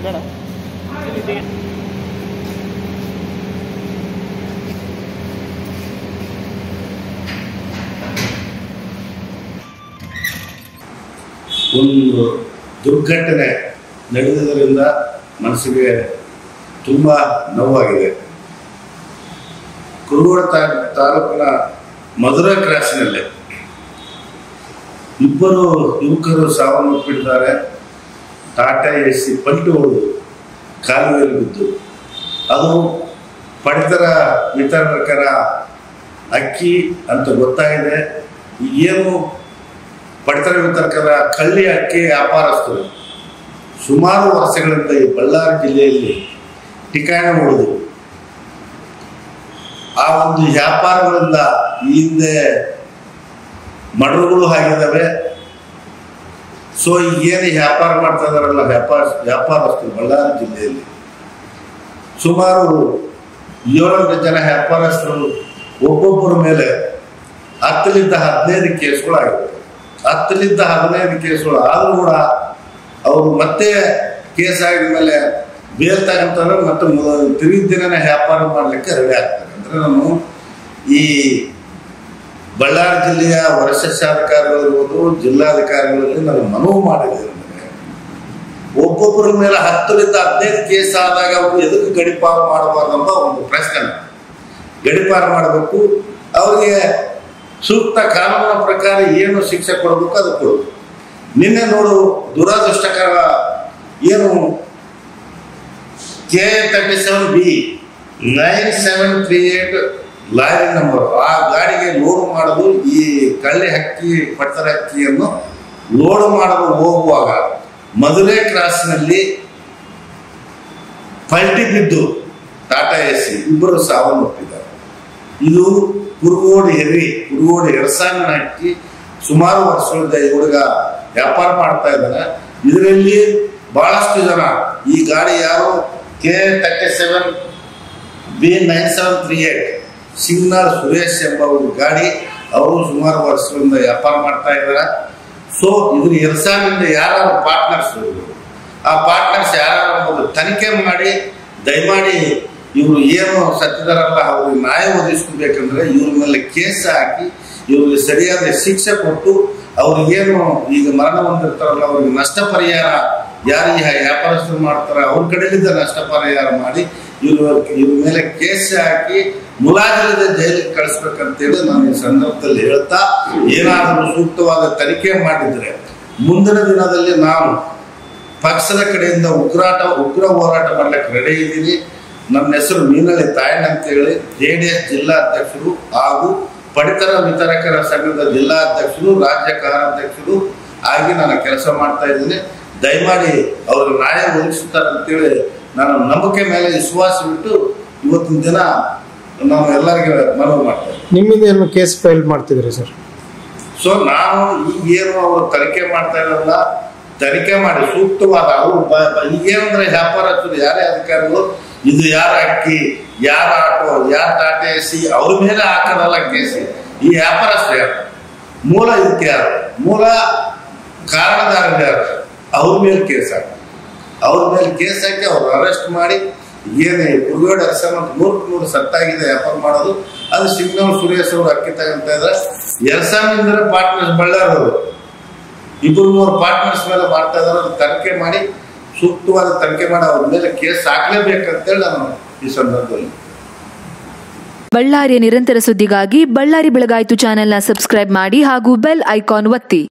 ಒಂದು ದುರ್ಘಟನೆ ನಡೆದಿದ್ದರಿಂದ ಮನಸ್ಸಿಗೆ ತುಂಬ ನೋವಾಗಿದೆ. ಕುರುಗೋಡು ತಾಲೂಕಿನ ಮಧುರಾ ಕ್ರಾಸ್ನಲ್ಲಿ ಇಬ್ಬರು ಯುವಕರು ಸಾವನ್ನಪ್ಪಿದ್ದಾರೆ. ಟಾಟಾ ಎಸಿ ಪಲ್ಟಿ ಹೊಡೆದು ಕಾಲುವೆಯಲ್ಲಿ ಬಿದ್ದು, ಅದು ಪಡಿತರ ವಿತರಕರ ಅಕ್ಕಿ ಅಂತ ಗೊತ್ತಾಗಿದೆ. ಏನು ಪಡಿತರ ವಿತರಕರ ಕಳ್ಳಿ ಅಕ್ಕಿ ವ್ಯಾಪಾರಸ್ಥರು ಸುಮಾರು ವರ್ಷಗಳಿಂದ ಈ ಬಳ್ಳಾರಿ ಜಿಲ್ಲೆಯಲ್ಲಿ ಠಿಕಾಣೆ ಹೊಡೆದು ಆ ಒಂದು ವ್ಯಾಪಾರಗಳಿಂದ ಈ ಹಿಂದೆ ಮರ್ಡರ್ಗಳು ಆಗಿದ್ದಾವೆ. ಸೊ ಏನು ವ್ಯಾಪಾರ ಮಾಡ್ತಾ ಇದಾರಲ್ಲ ವ್ಯಾಪಾರಸ್ಥರು ಬಳ್ಳಾರಿ ಜಿಲ್ಲೆಯಲ್ಲಿ ಸುಮಾರು 700 ಜನ ವ್ಯಾಪಾರಸ್ಥರು ಒಬ್ಬೊಬ್ಬರ ಮೇಲೆ 10ರಿಂದ 15 ಕೇಸ್ಗಳಾಗಿವೆ. 10ರಿಂದ 15 ಕೇಸ್ಗಳು ಆದರೂ ಕೂಡ ಅವರು ಮತ್ತೆ ಕೇಸ್ ಆಗಿದ ಮೇಲೆ ಬೇಲ್ ತಗೊಂತಾರೆ, ಮತ್ತೆ ತಿರುಗಿ ದಿನನೇ ವ್ಯಾಪಾರ ಮಾಡಲಿಕ್ಕೆ ರೆಡಿ ಆಗ್ತಾರೆ. ಅಂದರೆ ನಾನು ಈ ಬಳ್ಳಾರಿ ಜಿಲ್ಲೆಯ ವರಿಷ್ಠಾಧಿಕಾರಿಗಳಿರ್ಬೋದು, ಜಿಲ್ಲಾಧಿಕಾರಿಗಳಲ್ಲಿ ನಾನು ಮನವಿ ಮಾಡಿದ್ದೇನೆ. ಒಬ್ಬೊಬ್ಬರ ಮೇಲೆ 10ರಿಂದ 15 ಕೇಸ್ ಆದಾಗ ಅವರು ಎದಕ್ಕೆ ಗಡಿಪಾರು ಮಾಡಬಾರ್ದಂತ ಒಂದು ಪ್ರಶ್ನೆ. ಗಡಿಪಾರು ಮಾಡಬೇಕು, ಅವರಿಗೆ ಸೂಕ್ತ ಕಾನೂನಿನ ಪ್ರಕಾರ ಏನು ಶಿಕ್ಷೆ ಕೊಡಬೇಕು ಅದು ಕೊಡಬೇಕು. ನಿನ್ನೆ ನೋಡು ದುರದೃಷ್ಟಕರ ಏನು K37B 9738 ಲಾರಿ ನಂಬರ್, ಆ ಗಾಡಿಗೆ ಲೋಡ್ ಮಾಡಲು ಈ ಕಳ್ಳಿ ಅಕ್ಕಿ ಪಡಿತರ ಅಕ್ಕಿಯನ್ನು ಲೋಡ್ ಮಾಡಲು ಹೋಗುವಾಗ ಮಧುರೆ ಕ್ರಾಸ್ನಲ್ಲಿ ಪಲ್ಟಿ ಬಿದ್ದು ಟಾಟಾ ಎಸಿ ಇಬ್ಬರು ಸಾವನ್ನಪ್ಪಿದ್ದಾರೆ. ಇದು ಕುರುಗೋಡು ಹೆರಸಾನ ಅಕ್ಕಿ ಸುಮಾರು ವರ್ಷಗಳಿಂದ ಈ ಹುಡುಗ ವ್ಯಾಪಾರ ಮಾಡ್ತಾ ಇದ್ದಾನೆ. ಇದರಲ್ಲಿ ಬಹಳಷ್ಟು ಜನ ಈ ಗಾಡಿ ಯಾರು K37B 9738 ಸಿಗ್ನಲ್ ಸುರೇಶ್ ಎಂಬ ಒಂದು ಗಾಡಿ, ಅವರು ಸುಮಾರು ವರ್ಷಗಳಿಂದ ವ್ಯಾಪಾರ ಮಾಡ್ತಾ ಇದ್ದಾರೆ. ಸೊ ಇದ್ರ ಹೆರಸಾನಿಂದ ಯಾರು ಪಾರ್ಟ್ನರ್ಸ್ ಆ ಪಾರ್ಟ್ನರ್ಸ್ ಯಾರು ತನಿಖೆ ಮಾಡಿ ದಯಮಾಡಿ ಇವರು ಏನು ಸತ್ತಿದಾರಲ್ಲ ಅವ್ರಿಗೆ ನ್ಯಾಯ ಒದಗಿಸ್ಬೇಕಂದ್ರೆ ಇವ್ರ ಮೇಲೆ ಕೇಸ್ ಹಾಕಿ ಇವ್ರಿಗೆ ಸರಿಯಾದ ಶಿಕ್ಷೆ ಕೊಟ್ಟು ಅವ್ರಿಗೇನು ಈಗ ಮರಣ ಹೊಂದಿರ್ತಾರಲ್ಲ ಅವ್ರಿಗೆ ನಷ್ಟ ಪರಿಹಾರ ಯಾರು ಈ ವ್ಯಾಪಾರಸ್ಥರು ಮಾಡ್ತಾರೆ ಅವ್ರ ಕಡೆಯಿಂದ ನಷ್ಟ ಪರಿಹಾರ ಮಾಡಿ ಇವ್ರ ಮೇಲೆ ಕೇಸ್ ಹಾಕಿ ಮುಲಾಜಿಲ್ಲದೆ ಜೈಲಿಗೆ ಕಳಿಸ್ಬೇಕಂತೇಳಿ ನಾನು ಈ ಸಂದರ್ಭದಲ್ಲಿ ಹೇಳ್ತಾ, ಏನಾದರೂ ಸೂಕ್ತವಾದ ತನಿಖೆ ಮಾಡಿದ್ರೆ ಮುಂದಿನ ದಿನದಲ್ಲಿ ನಾನು ಪಕ್ಷದ ಕಡೆಯಿಂದ ಉಗ್ರ ಹೋರಾಟ ಮಾಡ್ಲಿಕ್ಕೆ ರೆಡಿ ಇದ್ದೀನಿ. ನನ್ನ ಹೆಸರು ಮೀನಳ್ಳಿ ತಾಯಣ್ಣ ಅಂತೇಳಿ JDS ಜಿಲ್ಲಾಧ್ಯಕ್ಷರು ಹಾಗೂ ಪಡಿತರ ವಿತರಕರ ಸಂಘದ ಜಿಲ್ಲಾಧ್ಯಕ್ಷರು, ರಾಜ್ಯ ಕಾರ್ಯಾಧ್ಯಕ್ಷರು ಆಗಿ ನಾನು ಕೆಲಸ ಮಾಡ್ತಾ ಇದ್ದೀನಿ. ದಯಮಾಡಿ ಅವರು ನ್ಯಾಯ ಒದಗಿಸುತ್ತಾರೆ ಅಂತೇಳಿ ನಾನು ನಂಬಿಕೆ ಮೇಲೆ ವಿಶ್ವಾಸ ಬಿಟ್ಟು ಇವತ್ತಿನ ದಿನ ನಾವು ಎಲ್ಲರಿಗೆ ಮನವಿ ಮಾಡ್ತೇವೆ. ನಿಮ್ಮಿಂದ ಏನು ಕೇಸ್ ಫೈಲ್ ಮಾಡ್ತಿದ್ರಿ ಸರ್? ಸೊ ನಾನು ಈಗೇನು ಅವರು ತನಿಖೆ ಮಾಡ್ತಾ ಇರಲ್ಲ, ತನಿಖೆ ಮಾಡಿ ಸೂಕ್ತವಾದ ಅವರು ಈಗೇನಂದ್ರೆ ವ್ಯಾಪಾರಸ್ಥರು ಯಾರೇ ಅಧಿಕಾರಿಗಳು ಇದು ಯಾರ ಅಕ್ಕಿ, ಯಾರ ಆಟೋ, ಯಾರ ಟಾಟಾ ಎಸಿ ಅವ್ರ ಮೇಲೆ ಹಾಕೋದಲ್ಲ ಕೇಸ್. ಈ ವ್ಯಾಪಾರಸ್ಥರು ಯಾರು, ಮೂಲ ಇದಕ್ಕೆ ಯಾರು, ಮೂಲ ಕಾರಣದಾರರು ಯಾರು, ಅವ್ರ ಮೇಲೆ ಕೇಸ್ ಹಾಕಿ ಅವ್ರು ಅರೆಸ್ಟ್ ಮಾಡಿ ಏನೇ ಕುರುಗೋಡು ಹೆರಸಾನ 100% ಸತ್ತಾಗಿದೆ ವ್ಯಾಪಾರ ಮಾಡೋದು. ಅದು ಸಿಗ್ನಲ್ ಸುರೇಶ್ ಅವರು ಅಕ್ಕಿ ತಗೊಂತ ಇದ್ದಾರೆ. ಹೆರಸಾನಿಂದ ಪಾರ್ಟ್ನರ್ಸ್ ಬಳ್ಳಾರವರು 2-3 ಪಾರ್ಟ್ನರ್ಸ್ ಮೇಲೆ ಮಾಡ್ತಾ ಇದಾರೆ. ಅದು ತನಿಖೆ ಮಾಡಿ ಸೂಕ್ತವಾದ ತನಿಖೆ ಮಾಡಿ ಅವ್ರ ಮೇಲೆ ಕೇಸ್ ಹಾಕ್ಲೇಬೇಕಂತೇಳಿ ನಾನು ಈ ಸಂದರ್ಭದಲ್ಲಿ. ಬಳ್ಳಾರಿಯ ನಿರಂತರ ಸುದ್ದಿಗಾಗಿ ಬಳ್ಳಾರಿ ಬೆಳಗಾಯಿತು ಚಾನೆಲ್ನ ಸಬ್ಸ್ಕ್ರೈಬ್ ಮಾಡಿ ಹಾಗೂ ಬೆಲ್ ಐಕಾನ್ ಒತ್ತಿ.